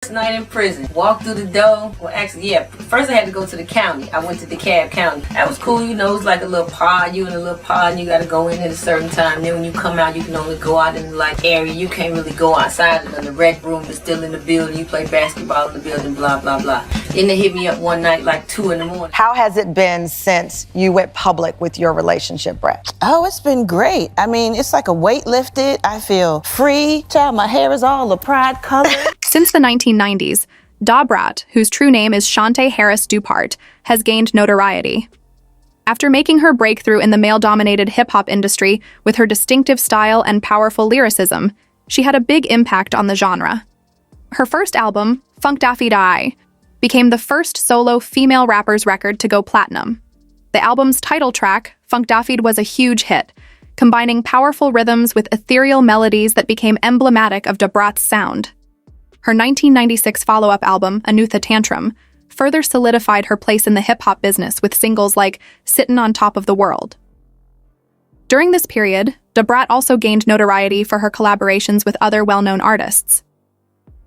First night in prison, walked through the door. Well, actually, yeah, first I had to go to the county. I went to DeKalb County. That was cool, you know, it's like a little pod. You in a little pod and you gotta go in at a certain time. Then when you come out, you can only go out in the like area. You can't really go outside, and the rec room is still in the building. You play basketball in the building, blah, blah, blah. Then they hit me up one night like 2 in the morning. How has it been since you went public with your relationship, Brat? Oh, it's been great. I mean, it's like a weight lifted. I feel free. Child, my hair is all a pride color. Since the 1990s, Brat, whose true name is Shante Harris Dupart, has gained notoriety. After making her breakthrough in the male-dominated hip-hop industry with her distinctive style and powerful lyricism, she had a big impact on the genre. Her first album, Funk Daffy Die, became the first solo female rapper's record to go platinum. The album's title track, Funk Daffy, was a huge hit, combining powerful rhythms with ethereal melodies that became emblematic of Brat's sound. Her 1996 follow-up album, Anutha Tantrum, further solidified her place in the hip-hop business with singles like Sittin' on Top of the World. During this period, Brat also gained notoriety for her collaborations with other well-known artists.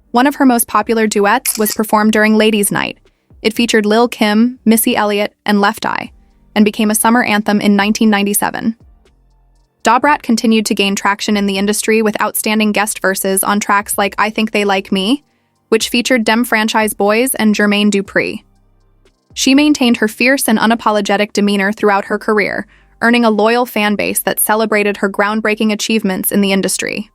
One of her most popular duets was performed during Ladies' Night. It featured Lil' Kim, Missy Elliott, and Left Eye, and became a summer anthem in 1997. Brat continued to gain traction in the industry with outstanding guest verses on tracks like I Think They Like Me, which featured Dem Franchise Boys and Jermaine Dupri. She maintained her fierce and unapologetic demeanor throughout her career, earning a loyal fan base that celebrated her groundbreaking achievements in the industry.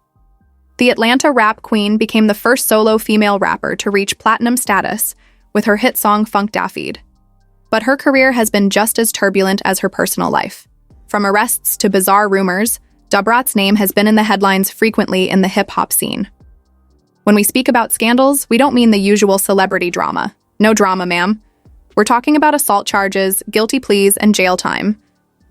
The Atlanta rap queen became the first solo female rapper to reach platinum status with her hit song Funk Daffy. But her career has been just as turbulent as her personal life. From arrests to bizarre rumors, Brat's name has been in the headlines frequently in the hip-hop scene. When we speak about scandals, we don't mean the usual celebrity drama. No drama, ma'am. We're talking about assault charges, guilty pleas, and jail time.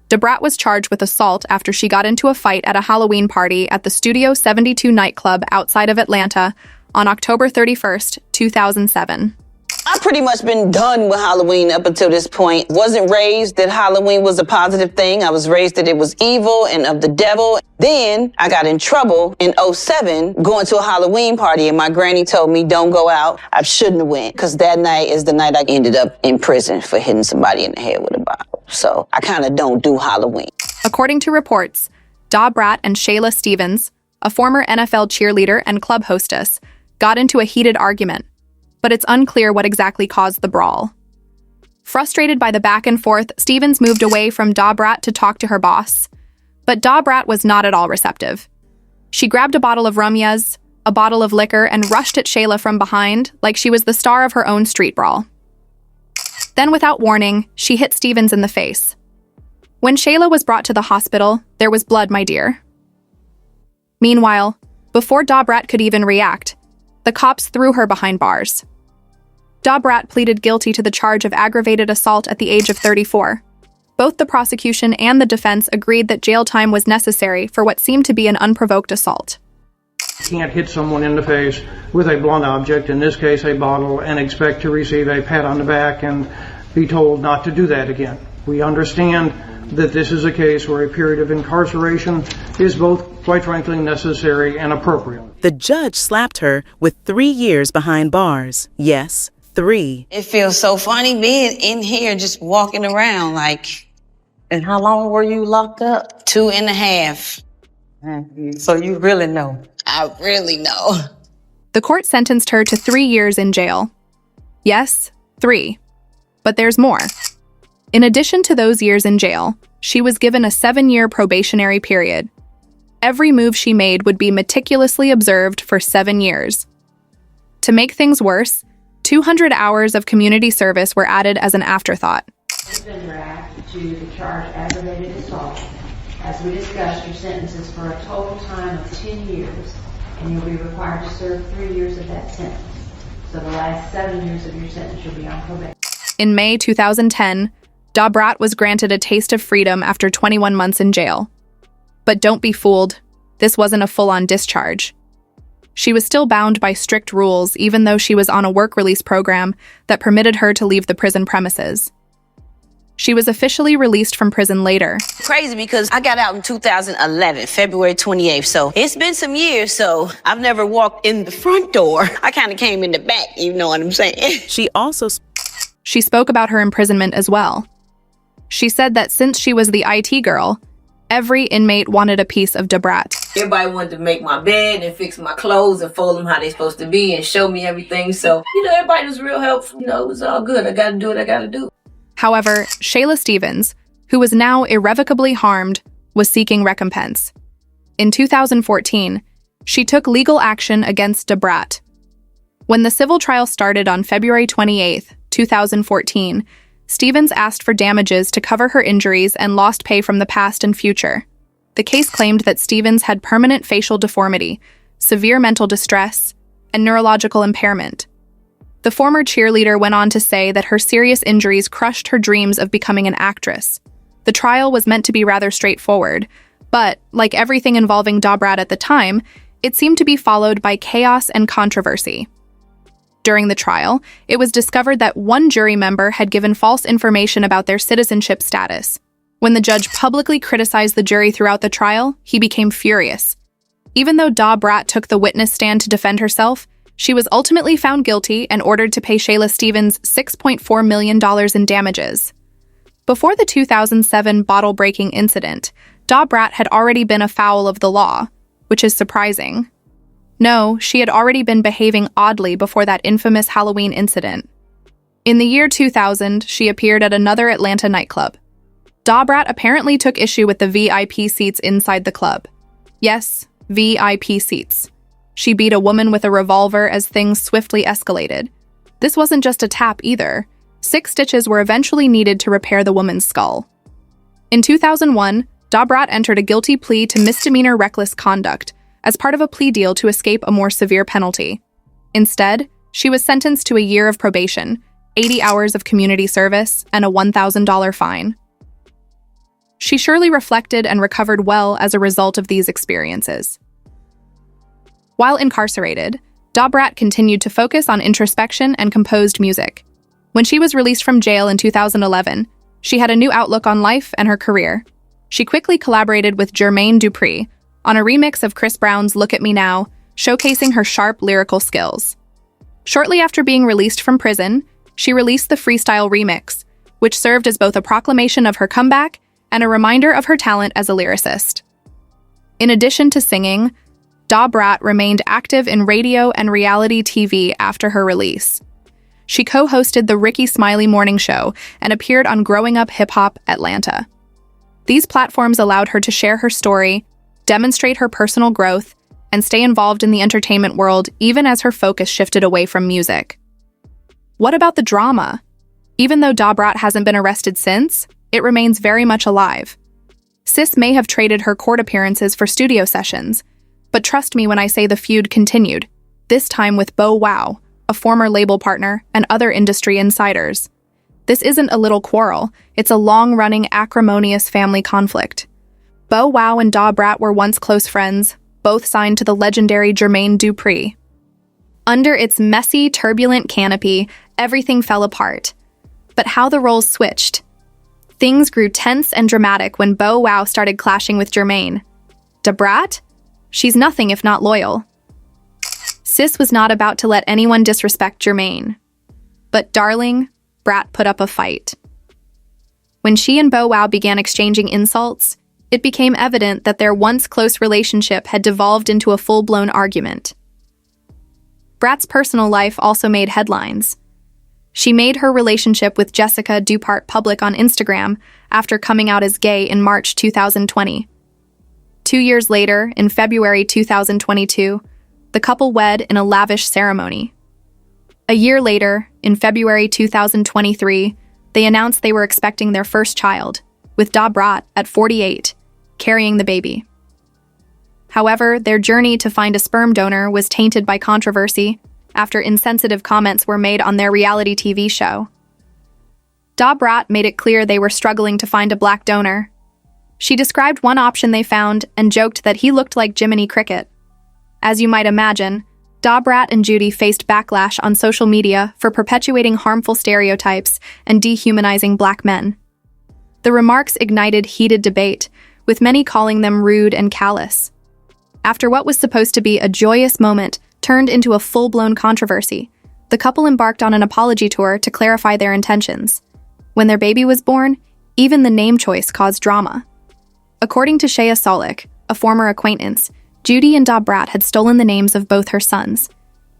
Brat was charged with assault after she got into a fight at a Halloween party at the Studio 72 nightclub outside of Atlanta on October 31st, 2007. I've pretty much been done with Halloween up until this point. Wasn't raised that Halloween was a positive thing. I was raised that it was evil and of the devil. Then I got in trouble in '07 going to a Halloween party, and my granny told me don't go out. I shouldn't have went, because that night is the night I ended up in prison for hitting somebody in the head with a bottle. So I kind of don't do Halloween. According to reports, Brat and Shayla Stevens, a former NFL cheerleader and club hostess, got into a heated argument, but it's unclear what exactly caused the brawl. Frustrated by the back and forth, Stevens moved away from Brat to talk to her boss. But Brat was not at all receptive. She grabbed a bottle of rumyas, a bottle of liquor, and rushed at Shayla from behind like she was the star of her own street brawl. Then, without warning, she hit Stevens in the face. When Shayla was brought to the hospital, there was blood, my dear. Meanwhile, before Brat could even react, the cops threw her behind bars. Brat pleaded guilty to the charge of aggravated assault at the age of 34. Both the prosecution and the defense agreed that jail time was necessary for what seemed to be an unprovoked assault. You can't hit someone in the face with a blunt object, in this case a bottle, and expect to receive a pat on the back and be told not to do that again. We understand that this is a case where a period of incarceration is both, quite frankly, necessary and appropriate. The judge slapped her with 3 years behind bars. Yes, 3. It feels so funny being in here just walking around like... And how long were you locked up? 2.5. So you really know. I really know. The court sentenced her to 3 years in jail. Yes, 3. But there's more. In addition to those years in jail, she was given a 7-year probationary period. Every move she made would be meticulously observed for 7 years. To make things worse, 200 hours of community service were added as an afterthought. To the charge aggravated assault. As we discussed, your sentence is for a total time of 10 years, and you'll be required to serve 3 years of that sentence. So the last 7 years of your sentence you'll be on probation. In May 2010, Brat was granted a taste of freedom after 21 months in jail. But don't be fooled, this wasn't a full-on discharge. She was still bound by strict rules, even though she was on a work release program that permitted her to leave the prison premises. She was officially released from prison later. Crazy because I got out in 2011, February 28th. So it's been some years, so I've never walked in the front door. I kind of came in the back, you know what I'm saying? She spoke about her imprisonment as well. She said that since she was the IT girl, every inmate wanted a piece of Brat. Everybody wanted to make my bed and fix my clothes and fold them how they're supposed to be and show me everything. So, everybody was real helpful. It was all good. I got to do what I got to do. However, Shayla Stevens, who was now irrevocably harmed, was seeking recompense. In 2014, she took legal action against Brat. When the civil trial started on February 28, 2014, Stevens asked for damages to cover her injuries and lost pay from the past and future. The case claimed that Stevens had permanent facial deformity, severe mental distress, and neurological impairment. The former cheerleader went on to say that her serious injuries crushed her dreams of becoming an actress. The trial was meant to be rather straightforward, but, like everything involving Brat at the time, it seemed to be followed by chaos and controversy. During the trial, it was discovered that one jury member had given false information about their citizenship status. When the judge publicly criticized the jury throughout the trial, he became furious. Even though Brat took the witness stand to defend herself, she was ultimately found guilty and ordered to pay Shayla Stevens $6.4 million in damages. Before the 2007 bottle-breaking incident, Brat had already been afoul of the law, which is surprising. No, she had already been behaving oddly before that infamous Halloween incident. In the year 2000, she appeared at another Atlanta nightclub. Brat apparently took issue with the VIP seats inside the club. Yes, VIP seats. She beat a woman with a revolver as things swiftly escalated. This wasn't just a tap either. 6 stitches were eventually needed to repair the woman's skull. In 2001, Brat entered a guilty plea to misdemeanor reckless conduct as part of a plea deal to escape a more severe penalty. Instead, she was sentenced to a year of probation, 80 hours of community service, and a $1,000 fine. She surely reflected and recovered well as a result of these experiences. While incarcerated, Brat continued to focus on introspection and composed music. When she was released from jail in 2011, she had a new outlook on life and her career. She quickly collaborated with Jermaine Dupri on a remix of Chris Brown's Look at Me Now, showcasing her sharp lyrical skills. Shortly after being released from prison, she released the Freestyle remix, which served as both a proclamation of her comeback and a reminder of her talent as a lyricist. In addition to singing, Brat remained active in radio and reality TV after her release. She co-hosted the Ricky Smiley Morning Show and appeared on Growing Up Hip Hop Atlanta. These platforms allowed her to share her story, demonstrate her personal growth, and stay involved in the entertainment world even as her focus shifted away from music. What about the drama? Even though Brat hasn't been arrested since, it remains very much alive. Sis may have traded her court appearances for studio sessions, but trust me when I say the feud continued, this time with Bow Wow, a former label partner, and other industry insiders. This isn't a little quarrel, it's a long-running, acrimonious family conflict. Bow Wow and Brat were once close friends, both signed to the legendary Jermaine Dupri. Under its messy, turbulent canopy, everything fell apart. But how the roles switched. Things grew tense and dramatic when Bow Wow started clashing with Jermaine. Brat? She's nothing if not loyal. Sis was not about to let anyone disrespect Jermaine. But darling, Brat put up a fight. When she and Bow Wow began exchanging insults, it became evident that their once close relationship had devolved into a full-blown argument. Brat's personal life also made headlines. She made her relationship with Jessica Dupart public on Instagram after coming out as gay in March 2020. 2 years later, in February 2022, the couple wed in a lavish ceremony. A year later, in February 2023, they announced they were expecting their first child, with Brat at 48, carrying the baby. However, their journey to find a sperm donor was tainted by controversy after insensitive comments were made on their reality TV show. Brat made it clear they were struggling to find a black donor. She described one option they found and joked that he looked like Jiminy Cricket. As you might imagine, Brat and Judy faced backlash on social media for perpetuating harmful stereotypes and dehumanizing black men. The remarks ignited heated debate, with many calling them rude and callous. After what was supposed to be a joyous moment turned into a full-blown controversy, the couple embarked on an apology tour to clarify their intentions. When their baby was born, even the name choice caused drama. According to Shea Solik, a former acquaintance, Judy and Brat had stolen the names of both her sons.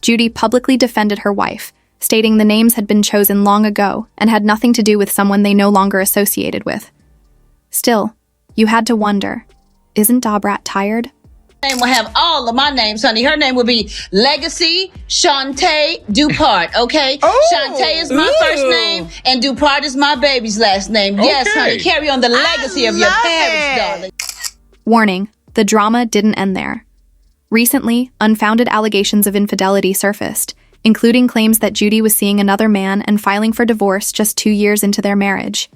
Judy publicly defended her wife, stating the names had been chosen long ago and had nothing to do with someone they no longer associated with. Still, you had to wonder, isn't Brat tired? Name will have all of my names, honey. Her name will be Legacy Shantae Dupart, okay? Shantae is my first name, and Dupart is my baby's last name. Yes, honey, carry on the legacy of your parents, darling. Warning, the drama didn't end there. Recently, unfounded allegations of infidelity surfaced, including claims that Judy was seeing another man and filing for divorce just 2 years into their marriage.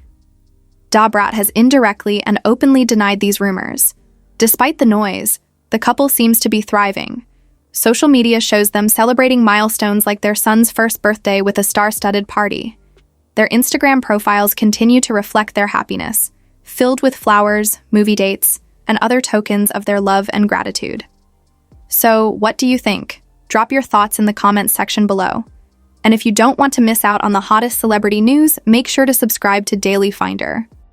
Brat has indirectly and openly denied these rumors. Despite the noise, the couple seems to be thriving. Social media shows them celebrating milestones like their son's first birthday with a star-studded party. Their Instagram profiles continue to reflect their happiness, filled with flowers, movie dates, and other tokens of their love and gratitude. So, what do you think? Drop your thoughts in the comments section below. And if you don't want to miss out on the hottest celebrity news, make sure to subscribe to Daily Finder.